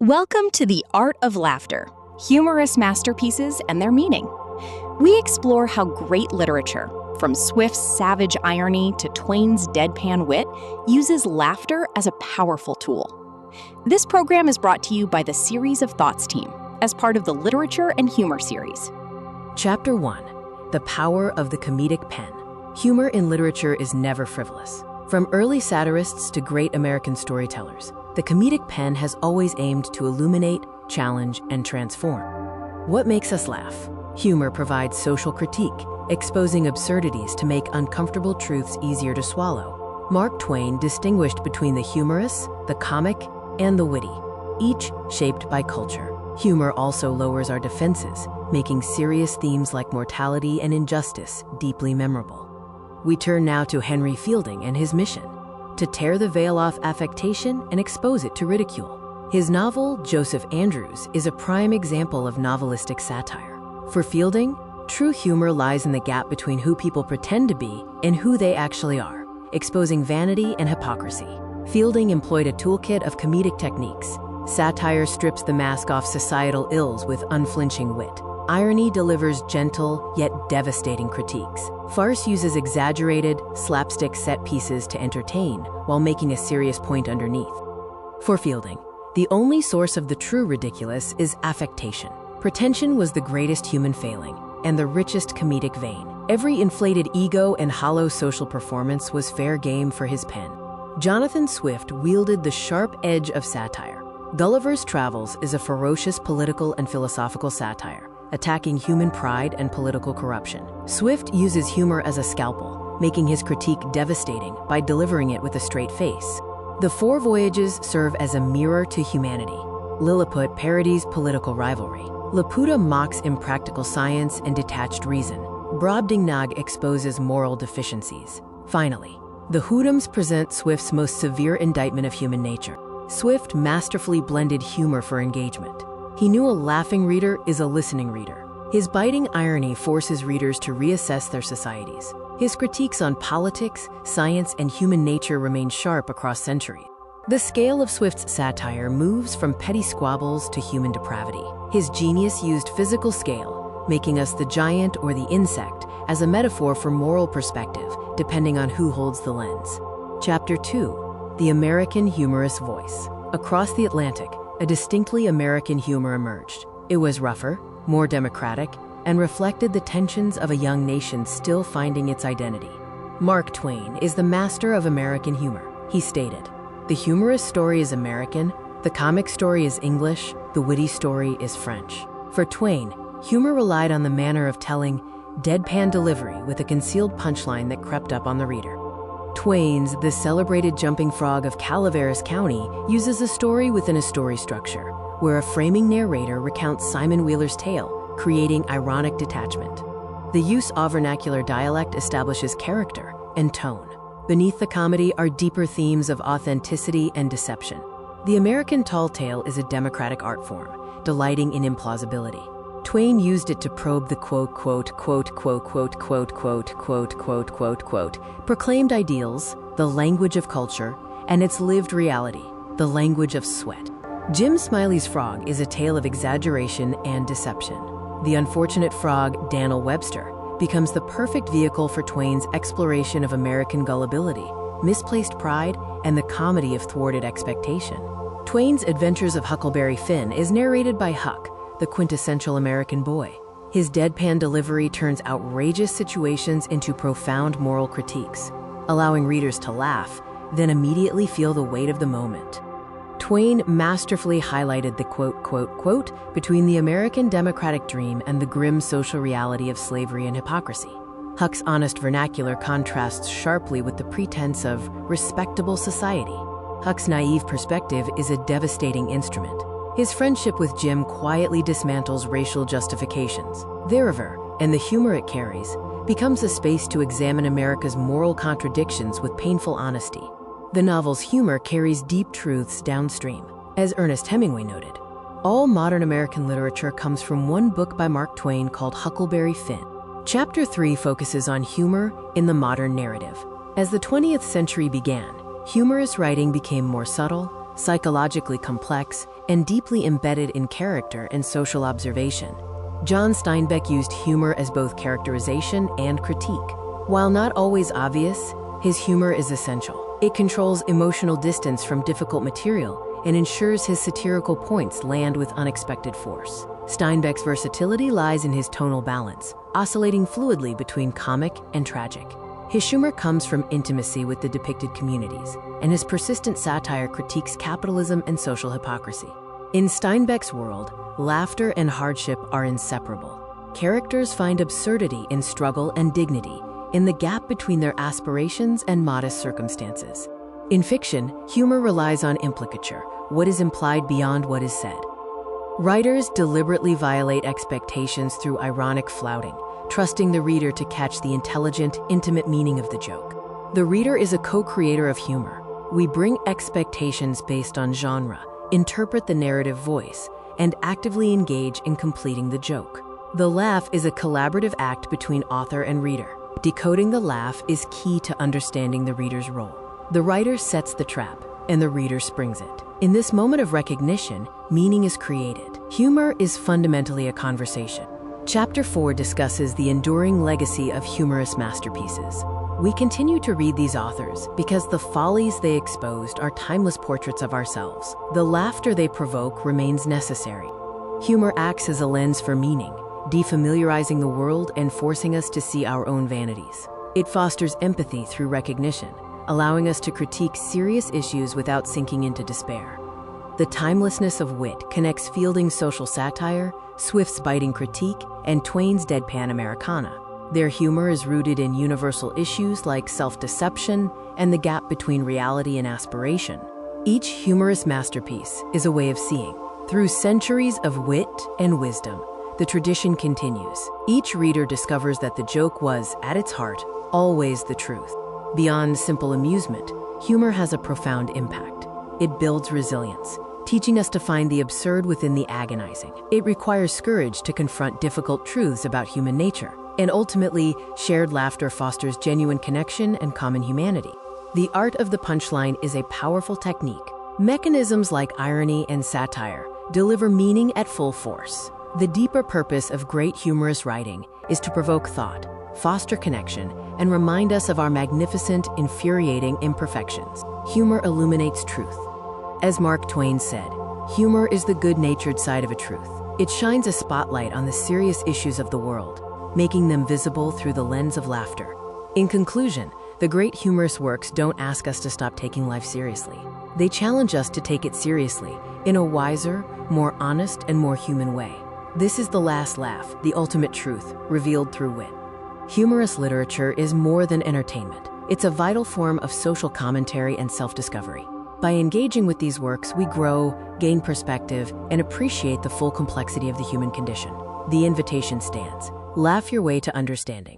Welcome to the Art of Laughter, humorous masterpieces and their meaning. We explore how great literature, from Swift's savage irony to Twain's deadpan wit, uses laughter as a powerful tool. This program is brought to you by the Series of Thoughts team as part of the Literature and Humor series. Chapter 1. The Power of the Comedic Pen. Humor in literature is never frivolous. From early satirists to great American storytellers, the comedic pen has always aimed to illuminate, challenge, and transform. What makes us laugh? Humor provides social critique, exposing absurdities to make uncomfortable truths easier to swallow. Mark Twain distinguished between the humorous, the comic, and the witty, each shaped by culture. Humor also lowers our defenses, making serious themes like mortality and injustice deeply memorable. We turn now to Henry Fielding and his mission: to tear the veil off affectation and expose it to ridicule. His novel, Joseph Andrews, is a prime example of novelistic satire. For Fielding, true humor lies in the gap between who people pretend to be and who they actually are, exposing vanity and hypocrisy. Fielding employed a toolkit of comedic techniques. Satire strips the mask off societal ills with unflinching wit. Irony delivers gentle yet devastating critiques. Farce uses exaggerated, slapstick set pieces to entertain while making a serious point underneath. For Fielding, the only source of the true ridiculous is affectation. Pretension was the greatest human failing and the richest comedic vein. Every inflated ego and hollow social performance was fair game for his pen. Jonathan Swift wielded the sharp edge of satire. Gulliver's Travels is a ferocious political and philosophical satire, attacking human pride and political corruption. Swift uses humor as a scalpel, making his critique devastating by delivering it with a straight face. The Four Voyages serve as a mirror to humanity. Lilliput parodies political rivalry. Laputa mocks impractical science and detached reason. Brobdingnag exposes moral deficiencies. Finally, the Hoodlums present Swift's most severe indictment of human nature. Swift masterfully blended humor for engagement. He knew a laughing reader is a listening reader. His biting irony forces readers to reassess their societies. His critiques on politics, science, and human nature remain sharp across centuries. The scale of Swift's satire moves from petty squabbles to human depravity. His genius used physical scale, making us the giant or the insect, as a metaphor for moral perspective, depending on who holds the lens. Chapter 2. The American Humorous Voice. Across the Atlantic, a distinctly American humor emerged. It was rougher, more democratic, and reflected the tensions of a young nation still finding its identity. Mark Twain is the master of American humor. He stated, "The humorous story is American, the comic story is English, the witty story is French." For Twain, humor relied on the manner of telling deadpan delivery with a concealed punchline that crept up on the reader. Twain's The Celebrated Jumping Frog of Calaveras County uses a story within a story structure, where a framing narrator recounts Simon Wheeler's tale, creating ironic detachment. The use of vernacular dialect establishes character and tone. Beneath the comedy are deeper themes of authenticity and deception. The American tall tale is a democratic art form, delighting in implausibility. Twain used it to probe the proclaimed ideals, the language of culture, and its lived reality, the language of sweat. Jim Smiley's Frog is a tale of exaggeration and deception. The unfortunate frog, Daniel Webster, becomes the perfect vehicle for Twain's exploration of American gullibility, misplaced pride, and the comedy of thwarted expectation. Twain's Adventures of Huckleberry Finn is narrated by Huck, the quintessential American boy. His deadpan delivery turns outrageous situations into profound moral critiques, allowing readers to laugh, then immediately feel the weight of the moment. Twain masterfully highlighted the between the American democratic dream and the grim social reality of slavery and hypocrisy. Huck's honest vernacular contrasts sharply with the pretense of respectable society. Huck's naive perspective is a devastating instrument. His friendship with Jim quietly dismantles racial justifications. The river, and the humor it carries, becomes a space to examine America's moral contradictions with painful honesty. The novel's humor carries deep truths downstream. As Ernest Hemingway noted, all modern American literature comes from one book by Mark Twain called Huckleberry Finn. Chapter 3 focuses on humor in the modern narrative. As the 20th century began, humorous writing became more subtle, psychologically complex, and deeply embedded in character and social observation. John Steinbeck used humor as both characterization and critique. While not always obvious, his humor is essential. It controls emotional distance from difficult material and ensures his satirical points land with unexpected force. Steinbeck's versatility lies in his tonal balance, oscillating fluidly between comic and tragic. His humor comes from intimacy with the depicted communities, and his persistent satire critiques capitalism and social hypocrisy. In Steinbeck's world, laughter and hardship are inseparable. Characters find absurdity in struggle and dignity, in the gap between their aspirations and modest circumstances. In fiction, humor relies on implicature, what is implied beyond what is said. Writers deliberately violate expectations through ironic flouting, trusting the reader to catch the intelligent, intimate meaning of the joke. The reader is a co-creator of humor. We bring expectations based on genre, interpret the narrative voice, and actively engage in completing the joke. The laugh is a collaborative act between author and reader. Decoding the laugh is key to understanding the reader's role. The writer sets the trap, and the reader springs it. In this moment of recognition, meaning is created. Humor is fundamentally a conversation. Chapter 4 discusses the enduring legacy of humorous masterpieces. We continue to read these authors because the follies they exposed are timeless portraits of ourselves. The laughter they provoke remains necessary. Humor acts as a lens for meaning, defamiliarizing the world and forcing us to see our own vanities. It fosters empathy through recognition, allowing us to critique serious issues without sinking into despair. The timelessness of wit connects Fielding's social satire, Swift's biting critique, and Twain's deadpan Americana. Their humor is rooted in universal issues like self-deception and the gap between reality and aspiration. Each humorous masterpiece is a way of seeing. Through centuries of wit and wisdom, the tradition continues. Each reader discovers that the joke was, at its heart, always the truth. Beyond simple amusement, humor has a profound impact. It builds resilience, teaching us to find the absurd within the agonizing. It requires courage to confront difficult truths about human nature. And ultimately, shared laughter fosters genuine connection and common humanity. The art of the punchline is a powerful technique. Mechanisms like irony and satire deliver meaning at full force. The deeper purpose of great humorous writing is to provoke thought, foster connection, and remind us of our magnificent, infuriating imperfections. Humor illuminates truth. As Mark Twain said, humor is the good-natured side of a truth. It shines a spotlight on the serious issues of the world, making them visible through the lens of laughter. In conclusion, the great humorous works don't ask us to stop taking life seriously. They challenge us to take it seriously, in a wiser, more honest, and more human way. This is the last laugh, the ultimate truth, revealed through wit. Humorous literature is more than entertainment. It's a vital form of social commentary and self-discovery. By engaging with these works, we grow, gain perspective, and appreciate the full complexity of the human condition. The invitation stands. Laugh your way to understanding.